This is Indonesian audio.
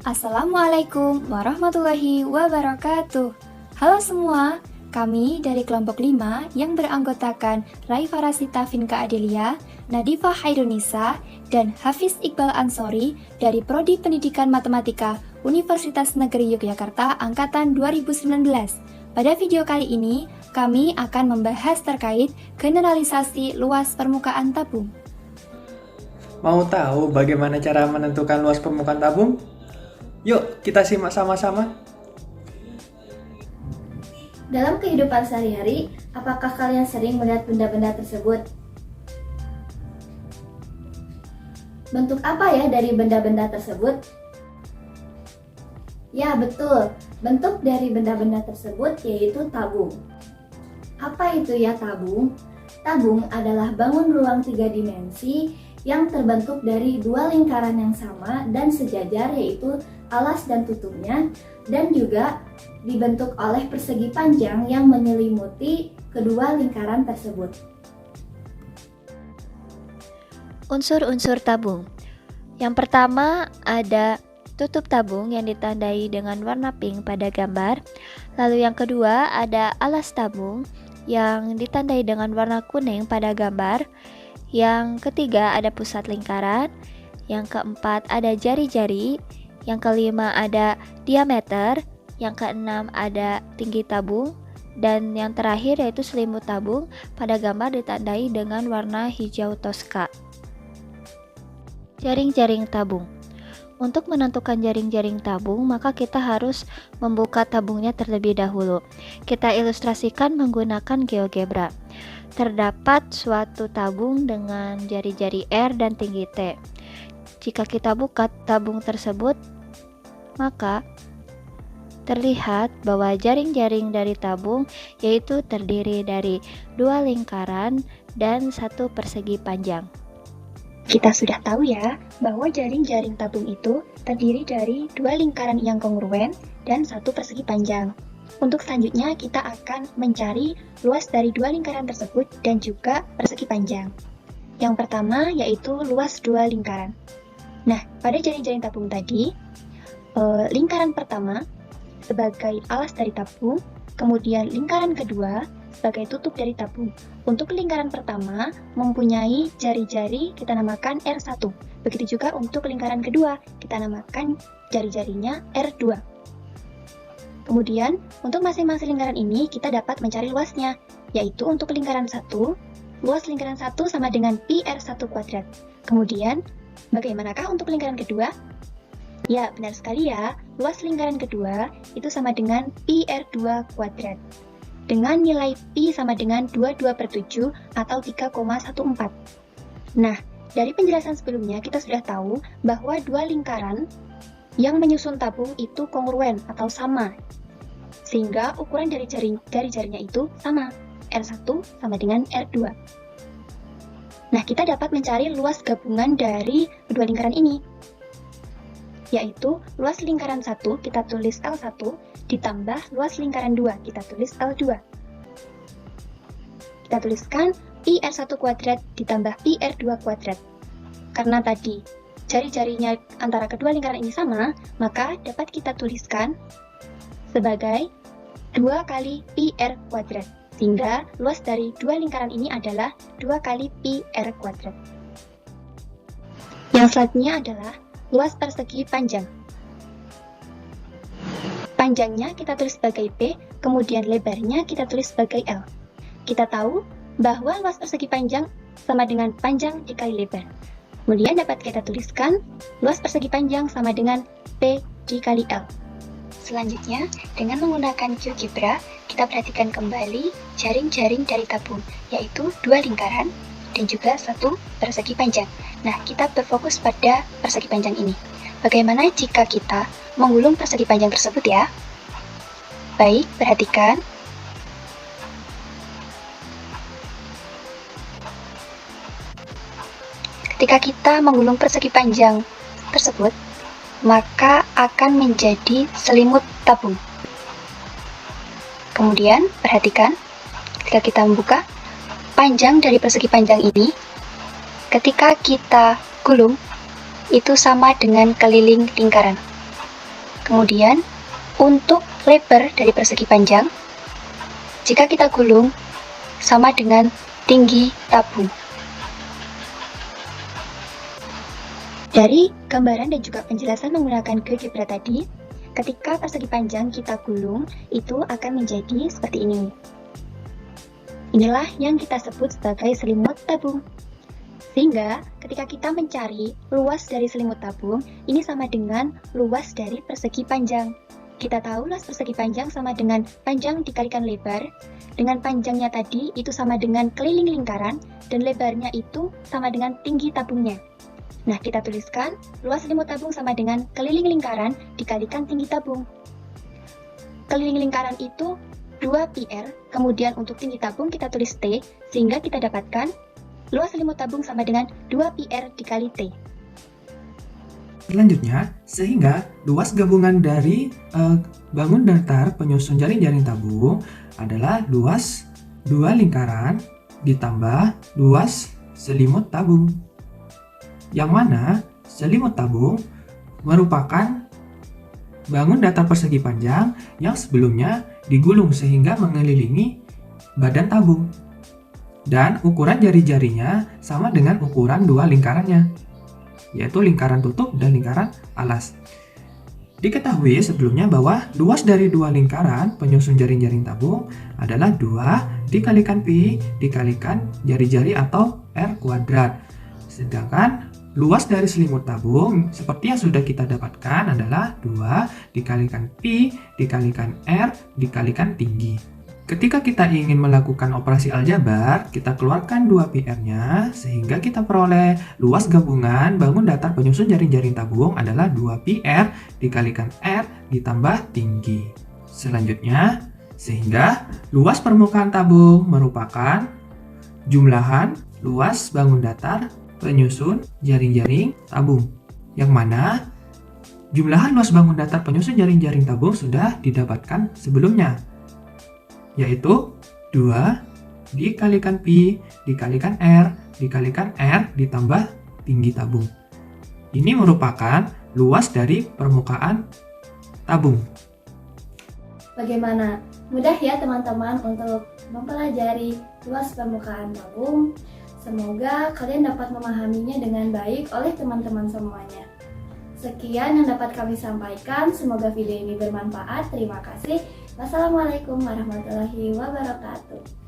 Assalamualaikum warahmatullahi wabarakatuh. Halo semua, kami dari kelompok 5 yang beranggotakan Raifa Rasita Finka Adelia, Nadifa Hairunisa, dan Hafiz Iqbal Ansori dari Prodi Pendidikan Matematika Universitas Negeri Yogyakarta Angkatan 2019. Pada video kali ini, kami akan membahas terkait generalisasi luas permukaan tabung. Mau tahu bagaimana cara menentukan luas permukaan tabung? Yuk, kita simak sama-sama. Dalam kehidupan sehari-hari, apakah kalian sering melihat benda-benda tersebut? Bentuk apa ya dari benda-benda tersebut? Ya, betul. Bentuk dari benda-benda tersebut yaitu tabung. Apa itu ya tabung? Tabung adalah bangun ruang 3 dimensi yang terbentuk dari dua lingkaran yang sama dan sejajar, yaitu alas dan tutupnya, dan juga dibentuk oleh persegi panjang yang menyelimuti kedua lingkaran tersebut. Unsur-unsur tabung. Yang pertama ada tutup tabung yang ditandai dengan warna pink pada gambar. Lalu yang kedua ada alas tabung yang ditandai dengan warna kuning pada gambar. Yang ketiga ada pusat lingkaran. Yang keempat ada jari-jari. Yang kelima ada diameter. Yang keenam ada tinggi tabung. Dan yang terakhir yaitu selimut tabung pada gambar ditandai dengan warna hijau toska. Jaring-jaring tabung. Untuk menentukan jaring-jaring tabung, maka kita harus membuka tabungnya terlebih dahulu. Kita ilustrasikan menggunakan GeoGebra. Terdapat suatu tabung dengan jari-jari R dan tinggi T. Jika kita buka tabung tersebut, maka terlihat bahwa jaring-jaring dari tabung yaitu terdiri dari dua lingkaran dan satu persegi panjang. Kita sudah tahu ya, bahwa jaring-jaring tabung itu terdiri dari dua lingkaran yang kongruen dan satu persegi panjang. Untuk selanjutnya, kita akan mencari luas dari dua lingkaran tersebut dan juga persegi panjang. Yang pertama yaitu luas dua lingkaran. Nah, pada jaring-jaring tabung tadi, lingkaran pertama sebagai alas dari tabung, kemudian lingkaran kedua sebagai tutup dari tabung. Untuk lingkaran pertama mempunyai jari-jari, kita namakan R1. Begitu juga untuk lingkaran kedua, kita namakan jari-jarinya R2. Kemudian, untuk masing-masing lingkaran ini kita dapat mencari luasnya, yaitu untuk lingkaran 1, luas lingkaran 1 sama dengan pi R1 kuadrat. Kemudian, bagaimanakah untuk lingkaran kedua? Ya, benar sekali ya, luas lingkaran kedua itu sama dengan pi R2 kuadrat. Dengan nilai pi sama dengan 22/7 atau 3,14. Nah, dari penjelasan sebelumnya kita sudah tahu bahwa dua lingkaran yang menyusun tabung itu kongruen atau sama, sehingga ukuran dari jari-jarinya itu sama, R1 sama dengan R2. Nah, kita dapat mencari luas gabungan dari kedua lingkaran ini, yaitu luas lingkaran 1 kita tulis L1 ditambah luas lingkaran 2 kita tulis L2. Kita tuliskan pi R1 kuadrat ditambah pi R2 kuadrat. Karena tadi jari-jarinya antara kedua lingkaran ini sama, maka dapat kita tuliskan sebagai 2 kali pi R kuadrat. Sehingga luas dari dua lingkaran ini adalah 2 kali pi R kuadrat. Yang selanjutnya adalah luas persegi panjang. Panjangnya kita tulis sebagai P, kemudian lebarnya kita tulis sebagai L. Kita tahu bahwa luas persegi panjang sama dengan panjang dikali lebar. Kemudian dapat kita tuliskan luas persegi panjang sama dengan P dikali L. Selanjutnya, dengan menggunakan GeoGebra, kita perhatikan kembali jaring-jaring dari tabung, yaitu dua lingkaran dan juga satu persegi panjang. Nah, kita berfokus pada persegi panjang ini. Bagaimana jika kita menggulung persegi panjang tersebut ya? Baik, perhatikan. Ketika kita menggulung persegi panjang tersebut, maka akan menjadi selimut tabung. Kemudian, perhatikan, ketika kita membuka, panjang dari persegi panjang ini, ketika kita gulung, itu sama dengan keliling lingkaran. Kemudian, untuk lebar dari persegi panjang, jika kita gulung, sama dengan tinggi tabung. Dari gambaran dan juga penjelasan menggunakan GeoGebra tadi, ketika persegi panjang kita gulung, itu akan menjadi seperti ini. Inilah yang kita sebut sebagai selimut tabung. Sehingga ketika kita mencari luas dari selimut tabung, ini sama dengan luas dari persegi panjang. Kita tahu luas persegi panjang sama dengan panjang dikalikan lebar. Dengan panjangnya tadi itu sama dengan keliling lingkaran, dan lebarnya itu sama dengan tinggi tabungnya. Nah, kita tuliskan luas selimut tabung sama dengan keliling lingkaran dikalikan tinggi tabung. Keliling lingkaran itu 2πr, kemudian untuk tinggi tabung kita tulis T, sehingga kita dapatkan luas selimut tabung sama dengan 2πr dikali T. Selanjutnya, sehingga luas gabungan dari bangun datar penyusun jaring-jaring tabung adalah luas 2 lingkaran ditambah luas selimut tabung. Yang mana selimut tabung merupakan bangun datar persegi panjang yang sebelumnya digulung sehingga mengelilingi badan tabung. Dan ukuran jari-jarinya sama dengan ukuran dua lingkarannya, yaitu lingkaran tutup dan lingkaran alas. Diketahui sebelumnya bahwa luas dari dua lingkaran penyusun jaring-jaring tabung adalah 2 dikalikan pi dikalikan jari-jari atau R kuadrat. Sedangkan luas dari selimut tabung seperti yang sudah kita dapatkan adalah 2 dikalikan pi dikalikan R dikalikan tinggi. Ketika kita ingin melakukan operasi aljabar, kita keluarkan 2πr-nya sehingga kita peroleh luas gabungan bangun datar penyusun jaring-jaring tabung adalah 2πr dikalikan R ditambah tinggi. Selanjutnya, sehingga luas permukaan tabung merupakan jumlahan luas bangun datar penyusun jaring-jaring tabung, yang mana jumlahan luas bangun datar penyusun jaring-jaring tabung sudah didapatkan sebelumnya, yaitu 2 dikalikan pi dikalikan R dikalikan R ditambah tinggi tabung. Ini merupakan luas dari permukaan tabung. Bagaimana? Mudah ya teman-teman untuk mempelajari luas permukaan tabung. Semoga kalian dapat memahaminya dengan baik oleh teman-teman semuanya. Sekian yang dapat kami sampaikan, semoga video ini bermanfaat. Terima kasih. Wassalamualaikum warahmatullahi wabarakatuh.